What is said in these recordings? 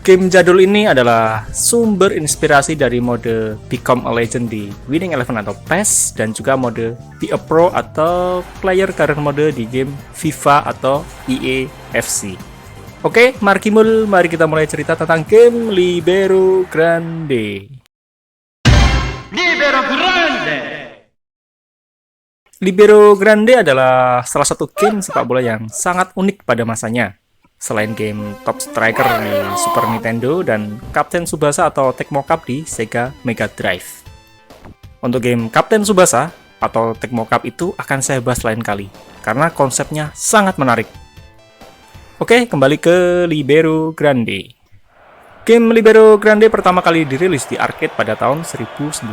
Game jadul ini adalah sumber inspirasi dari mode Become a Legend di Winning Eleven atau PES dan juga mode Be a Pro atau Player Career Mode di game FIFA atau EA FC. Oke, Markimul, mari kita mulai cerita tentang game Libero Grande. Libero Grande! Libero Grande adalah salah satu game sepak bola yang sangat unik pada masanya. Selain game Top Striker di Super Nintendo dan Captain Tsubasa atau Tecmo Cup di Sega Mega Drive. Untuk game Captain Tsubasa atau Tecmo Cup itu akan saya bahas lain kali, karena konsepnya sangat menarik. Oke, kembali ke Libero Grande. Game Libero Grande pertama kali dirilis di arcade pada tahun 1997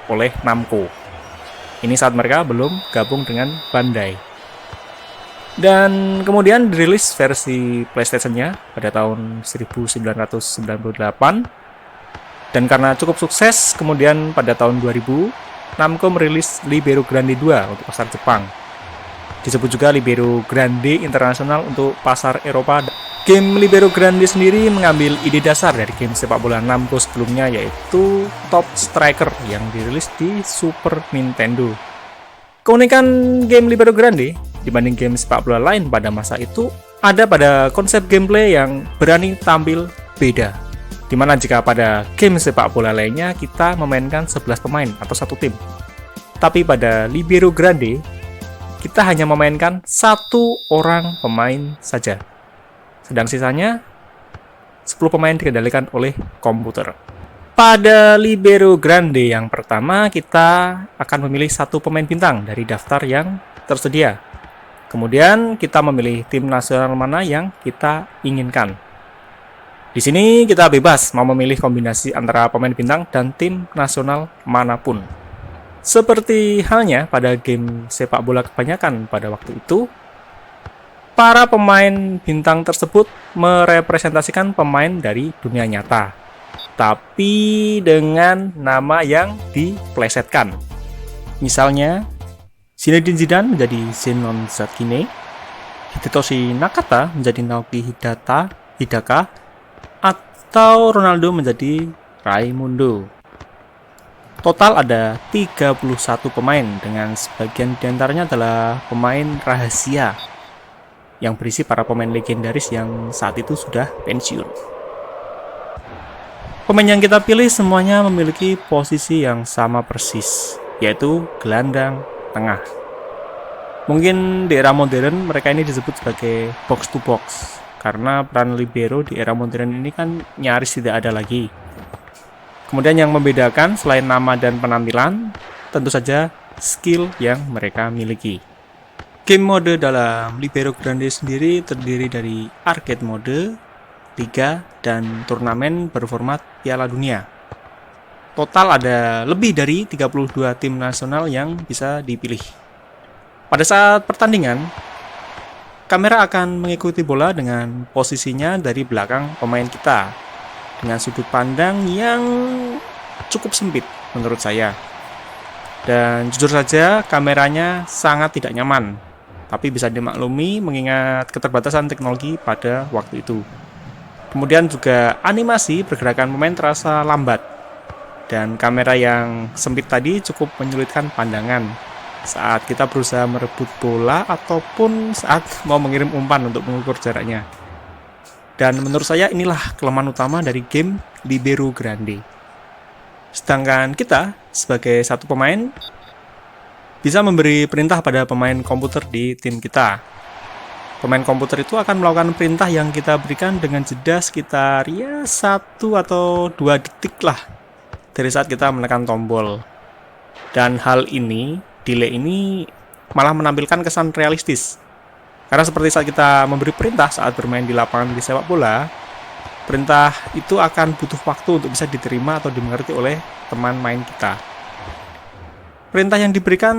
oleh Namco. Ini saat mereka belum gabung dengan Bandai. Dan kemudian dirilis versi PlayStation-nya pada tahun 1998. Dan karena cukup sukses, kemudian pada tahun 2000, Namco merilis Libero Grande 2 untuk pasar Jepang. Disebut juga Libero Grande Internasional untuk pasar Eropa. Game Libero Grande sendiri mengambil ide dasar dari game sepak bola Namco sebelumnya, yaitu Top Striker yang dirilis di Super Nintendo. Keunikan game Libero Grande dibanding game sepak bola lain pada masa itu ada pada konsep gameplay yang berani tampil beda. Dimana jika pada game sepak bola lainnya kita memainkan 11 pemain atau satu tim. Tapi pada Libero Grande kita hanya memainkan satu orang pemain saja. Sedang sisanya 10 pemain dikendalikan oleh komputer. Pada Libero Grande yang pertama, kita akan memilih satu pemain bintang dari daftar yang tersedia. Kemudian kita memilih tim nasional mana yang kita inginkan. Di sini kita bebas mau memilih kombinasi antara pemain bintang dan tim nasional manapun. Seperti halnya pada game sepak bola kebanyakan pada waktu itu, para pemain bintang tersebut merepresentasikan pemain dari dunia nyata, tapi dengan nama yang diplesetkan. Misalnya, Zinedine Zidane menjadi Zenon Zatkine, Hidetoshi Nakata menjadi Naoki Hidaka, atau Ronaldo menjadi Raimundo. Total ada 31 pemain, dengan sebagian diantaranya adalah pemain rahasia yang berisi para pemain legendaris yang saat itu sudah pensiun. Pemain yang kita pilih semuanya memiliki posisi yang sama persis, yaitu gelandang tengah. Mungkin di era modern mereka ini disebut sebagai box to box, karena peran libero di era modern ini kan nyaris tidak ada lagi. Kemudian yang membedakan selain nama dan penampilan, tentu saja skill yang mereka miliki. Game mode dalam Libero Grande sendiri terdiri dari arcade mode, liga, dan turnamen berformat Piala Dunia. Total ada lebih dari 32 tim nasional yang bisa dipilih. Pada saat pertandingan, kamera akan mengikuti bola dengan posisinya dari belakang pemain kita, dengan sudut pandang yang cukup sempit menurut saya. Dan jujur saja kameranya sangat tidak nyaman, tapi bisa dimaklumi mengingat keterbatasan teknologi pada waktu itu. Kemudian juga animasi pergerakan pemain terasa lambat, dan kamera yang sempit tadi cukup menyulitkan pandangan saat kita berusaha merebut bola ataupun saat mau mengirim umpan untuk mengukur jaraknya. Dan menurut saya inilah kelemahan utama dari game Libero Grande. Sedangkan kita sebagai satu pemain bisa memberi perintah pada pemain komputer di tim kita. Pemain komputer itu akan melakukan perintah yang kita berikan dengan jeda sekitar 1 atau 2 detik lah dari saat kita menekan tombol. Dan hal ini, delay ini malah menampilkan kesan realistis. Karena seperti saat kita memberi perintah saat bermain di lapangan di sepak bola, perintah itu akan butuh waktu untuk bisa diterima atau dimengerti oleh teman main kita. Perintah yang diberikan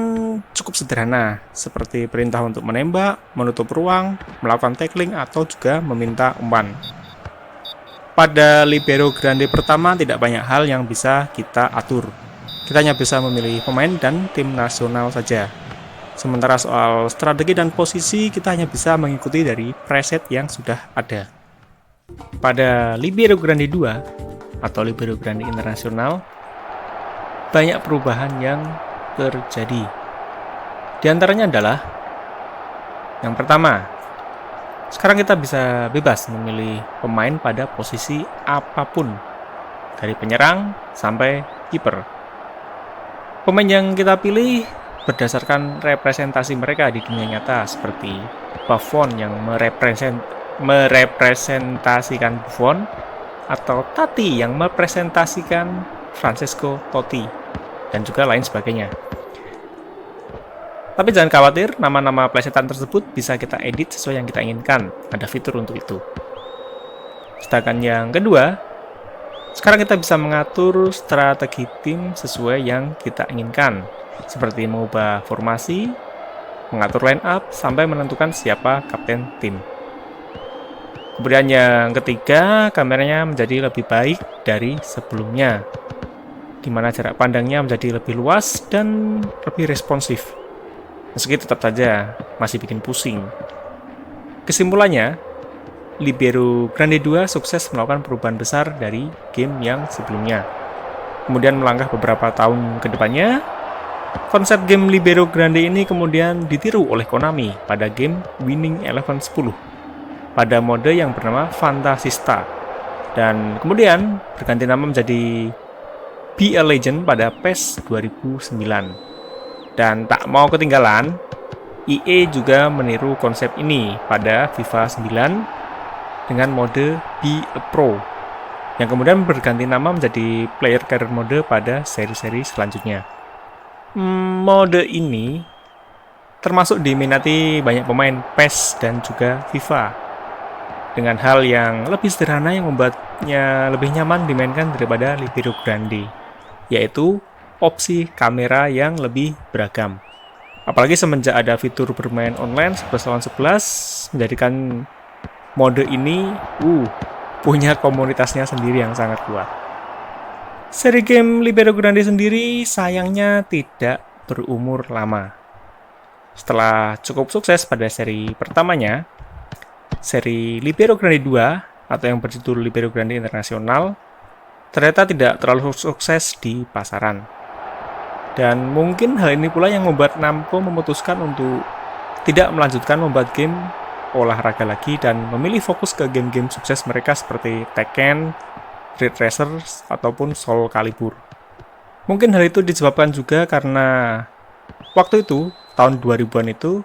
cukup sederhana, seperti perintah untuk menembak, menutup ruang, melakukan tackling, atau juga meminta umpan. Pada Libero Grande pertama tidak banyak hal yang bisa kita atur. Kita hanya bisa memilih pemain dan tim nasional saja. Sementara soal strategi dan posisi kita hanya bisa mengikuti dari preset yang sudah ada. Pada Libero Grande 2 atau Libero Grande Internasional, banyak perubahan yang terjadi. Di antaranya adalah yang pertama, sekarang kita bisa bebas memilih pemain pada posisi apapun, dari penyerang sampai kiper. Pemain yang kita pilih berdasarkan representasi mereka di dunia nyata, seperti Buffon yang merepresentasikan Buffon, atau Totti yang merepresentasikan Francesco Totti, dan juga lain sebagainya. Tapi jangan khawatir, nama-nama plesetan tersebut bisa kita edit sesuai yang kita inginkan. Ada fitur untuk itu. Sedangkan yang kedua, sekarang kita bisa mengatur strategi tim sesuai yang kita inginkan, seperti mengubah formasi, mengatur line up, sampai menentukan siapa kapten tim. Kemudian yang ketiga, kameranya menjadi lebih baik dari sebelumnya, di mana jarak pandangnya menjadi lebih luas dan lebih responsif. Meski tetap saja masih bikin pusing. Kesimpulannya, Libero Grande 2 sukses melakukan perubahan besar dari game yang sebelumnya. Kemudian melangkah beberapa tahun ke depannya, konsep game Libero Grande ini kemudian ditiru oleh Konami pada game Winning Eleven 10 pada mode yang bernama Fantasista, dan kemudian berganti nama menjadi Be a Legend pada PES 2009. Dan tak mau ketinggalan, EA juga meniru konsep ini pada FIFA 9 dengan mode Be a Pro, yang kemudian berganti nama menjadi Player Career Mode pada seri-seri selanjutnya. Mode ini termasuk diminati banyak pemain PES dan juga FIFA, dengan hal yang lebih sederhana yang membuatnya lebih nyaman dimainkan daripada Libero Grande, yaitu opsi kamera yang lebih beragam. Apalagi semenjak ada fitur bermain online 11 lawan 11, menjadikan mode ini punya komunitasnya sendiri yang sangat kuat. Seri game Libero Grande sendiri sayangnya tidak berumur lama. Setelah cukup sukses pada seri pertamanya, seri Libero Grande 2 atau yang berjudul Libero Grande Internasional ternyata tidak terlalu sukses di pasaran. Dan mungkin hal ini pula yang membuat Namco memutuskan untuk tidak melanjutkan membuat game olahraga lagi dan memilih fokus ke game-game sukses mereka seperti Tekken, Ridge Racer, ataupun Soul Calibur. Mungkin hal itu disebabkan juga karena waktu itu, tahun 2000-an itu,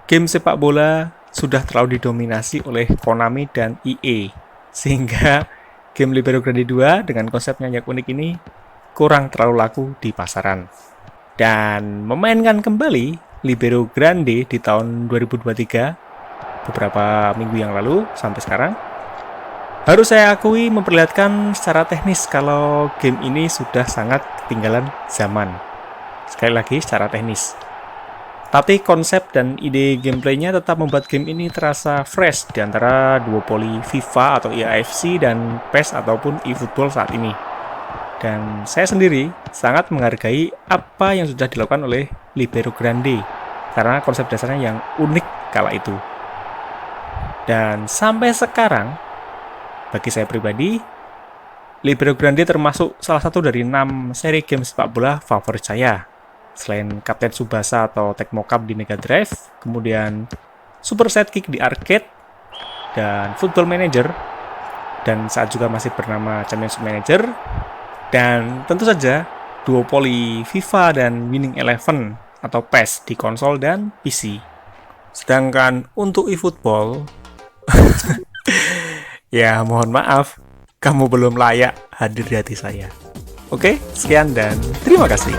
game sepak bola sudah terlalu didominasi oleh Konami dan EA, sehingga game Libero Grande 2 dengan konsepnya yang unik ini kurang terlalu laku di pasaran. Dan memainkan kembali Libero Grande di tahun 2023, beberapa minggu yang lalu sampai sekarang, harus saya akui memperlihatkan secara teknis kalau game ini sudah sangat ketinggalan zaman. Sekali lagi secara teknis. Tapi konsep dan ide gameplaynya tetap membuat game ini terasa fresh di antara duopoli FIFA atau EAFC dan PES ataupun eFootball saat ini. Dan saya sendiri sangat menghargai apa yang sudah dilakukan oleh Libero Grande karena konsep dasarnya yang unik kala itu. Dan sampai sekarang, bagi saya pribadi, Libero Grande termasuk salah satu dari 6 seri game sepak bola favorit saya. Selain Kapten Tsubasa atau Tecmo Cup di Mega Drive, kemudian Super Sidekick di arcade, dan Football Manager, dan saat juga masih bernama Championship Manager, dan tentu saja duopoli FIFA dan Winning Eleven atau PES di konsol dan PC. Sedangkan untuk eFootball, ya mohon maaf, kamu belum layak hadir di hati saya. Oke, sekian dan terima kasih.